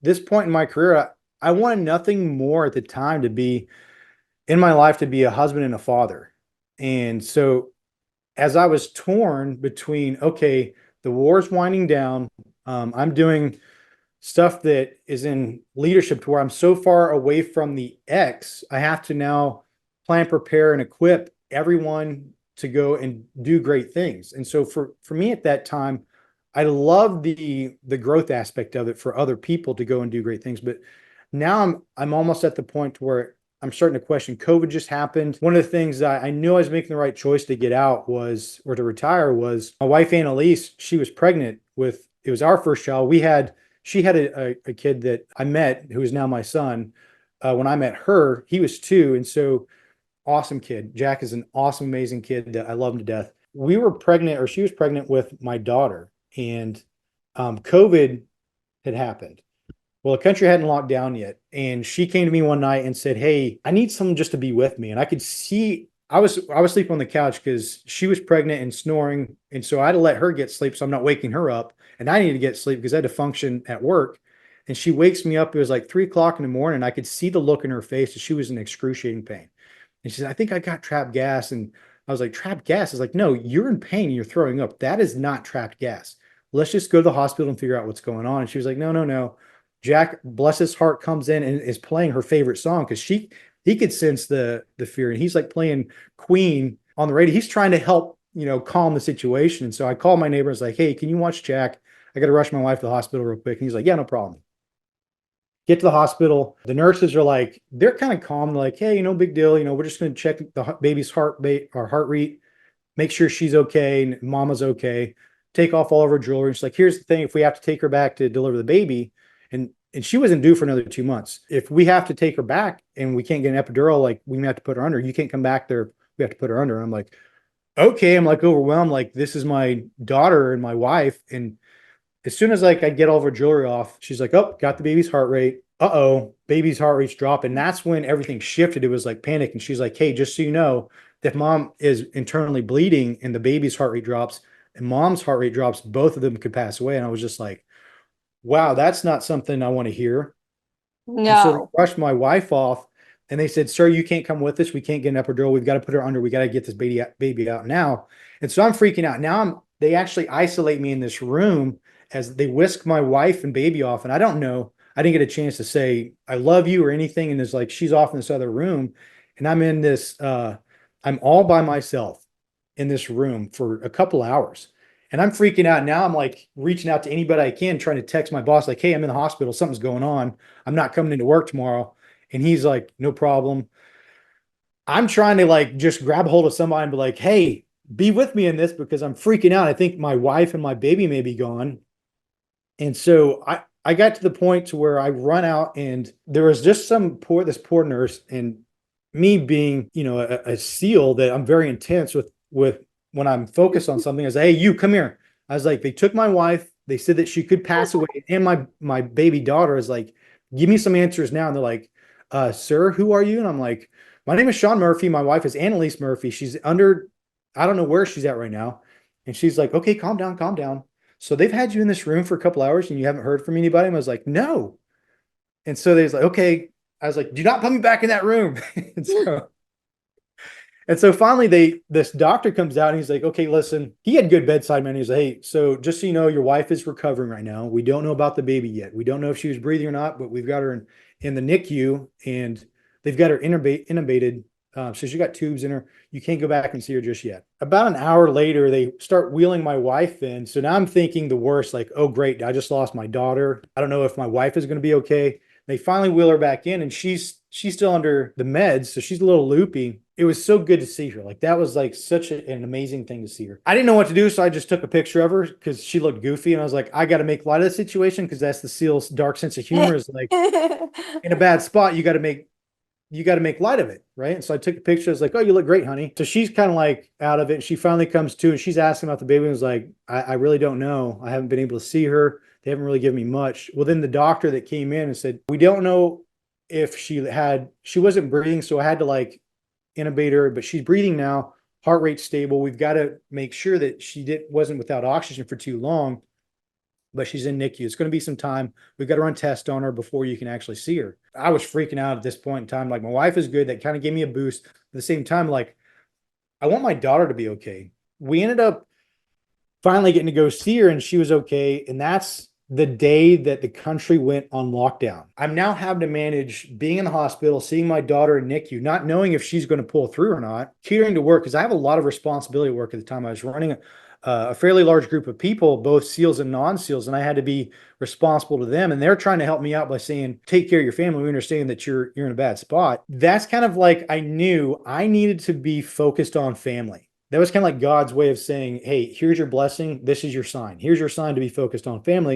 this point in my career, I wanted nothing more at the time to be in my life to be a husband and a father. And so as I was torn between, okay, the war's winding down, I'm doing stuff that is in leadership to where I'm so far away from the X, I have to now plan, prepare, and equip everyone to go and do great things. And so for me at that time, I love the growth aspect of it for other people to go and do great things. But now I'm almost at the point where I'm starting to question. COVID just happened. One of the things that I knew I was making the right choice to get out was, or to retire, was my wife Annalise. She was pregnant with, it was our first child. She had a kid that I met who is now my son. When I met her, he was 2. And so awesome kid. Jack is an awesome, amazing kid that I love him to death. We were pregnant, or she was pregnant with my daughter, and COVID had happened. Well, the country hadn't locked down yet. And she came to me one night and said, "Hey, I need someone just to be with me." And I could see I was sleeping on the couch because she was pregnant and snoring. And so I had to let her get sleep so I'm not waking her up. And I needed to get sleep because I had to function at work. And she wakes me up. It was like 3 o'clock in the morning. I could see the look in her face that she was in excruciating pain. And she said, "I think I got trapped gas." And I was like, "Trapped gas?" Is like, "No, you're in pain and you're throwing up. That is not trapped gas. Let's just go to the hospital and figure out what's going on." And she was like, "No, no, no." Jack, bless his heart, comes in and is playing her favorite song because he could sense the fear, and he's like playing Queen on the radio. He's trying to help, calm the situation. And so I called my neighbor and was like, "Hey, can you watch Jack? I got to rush my wife to the hospital real quick." And he's like, "Yeah, no problem." Get to the hospital. The nurses are like, they're kind of calm, like, "Hey, big deal. We're just going to check the baby's heart rate, make sure she's okay and mama's okay, take off all of her jewelry." She's like, "Here's the thing, if we have to take her back to deliver the baby," and she wasn't due for another 2 months. "If we have to take her back and we can't get an epidural, like we may have to put her under. You can't come back there. We have to put her under." And I'm like, okay. I'm like overwhelmed. Like, this is my daughter and my wife. And as soon as like I get all of her jewelry off, she's like, "Oh, got the baby's heart rate. Uh-oh, baby's heart rate's dropping." And that's when everything shifted. It was like panic. And she's like, "Hey, just so you know, if mom is internally bleeding and the baby's heart rate drops and mom's heart rate drops, both of them could pass away." And I was just like, wow, that's not something I want to hear. And so they No. rushed my wife off and they said, "Sir, you can't come with us. We can't get an epidural. We've got to put her under. We got to get this baby out now." And so I'm freaking out. Now they actually isolate me in this room as they whisk my wife and baby off. And I don't know. I didn't get a chance to say, "I love you" or anything. And it's like, she's off in this other room. And I'm in this, I'm all by myself in this room for a couple hours. And I'm freaking out. Now I'm like reaching out to anybody I can, trying to text my boss, like, "Hey, I'm in the hospital. Something's going on. I'm not coming into work tomorrow." And he's like, "No problem." I'm trying to like just grab hold of somebody and be like, "Hey, be with me in this because I'm freaking out. I think my wife and my baby may be gone." And so I got to the point to where I run out and there was just this poor nurse, and me being, a SEAL that I'm very intense with when I'm focused on something. I was like, "Hey, you come here." I was like, they took my wife. They said that she could pass away. And my baby daughter is like, "Give me some answers now." And they're like, "Sir, who are you?" And I'm like, "My name is Sean Murphy. My wife is Annalise Murphy. She's under, I don't know where she's at right now." And she's like, "Okay, calm down, calm down. So they've had you in this room for a couple hours and you haven't heard from anybody?" And I was like, "No." And so they was like, "Okay." I was like, "Do not put me back in that room." And so finally this doctor comes out and he's like, "Okay, listen." He had good bedside manner. He's like, "Hey, so just so you know, your wife is recovering right now. We don't know about the baby yet. We don't know if she was breathing or not, but we've got her in the NICU and they've got her intubated. So she got tubes in her. You can't go back and see her just yet." About an hour later, they start wheeling my wife in. So now I'm thinking the worst, like, "Oh, great. I just lost my daughter. I don't know if my wife is going to be okay." They finally wheel her back in and she's still under the meds, so she's a little loopy. It was so good to see her. Like, that was like such an amazing thing to see her. I didn't know what to do, so I just took a picture of her because she looked goofy, and I was like, I got to make light of the situation because that's the SEAL's dark sense of humor. Is like, in a bad spot, you got to make light of it, right? And so I took a picture. I was like, "Oh, you look great, honey." So she's kind of like out of it. She finally comes to, and she's asking about the baby and was like, I really don't know. I haven't been able to see her. They haven't really given me much." Well, then the doctor that came in and said, "We don't know if she wasn't breathing. So I had to like intubate her, but she's breathing now. Heart rate stable. We've got to make sure that she wasn't without oxygen for too long." but she's in NICU. It's going to be some time. We've got to run tests on her before you can actually see her. I was freaking out at this point in time. Like, my wife is good. That kind of gave me a boost. At the same time, like, I want my daughter to be okay. We ended up finally getting to go see her, and she was okay. And that's the day that the country went on lockdown. I'm now having to manage being in the hospital, seeing my daughter in NICU, not knowing if she's going to pull through or not, catering to work because I have a lot of responsibility at work at the time. I was running a fairly large group of people, both SEALs and non-SEALs, and I had to be responsible to them. And they're trying to help me out by saying, take care of your family. We understand that you're in a bad spot. That's kind of like, I knew I needed to be focused on family. That was kind of like God's way of saying, hey, here's your blessing. This is your sign. Here's your sign to be focused on family.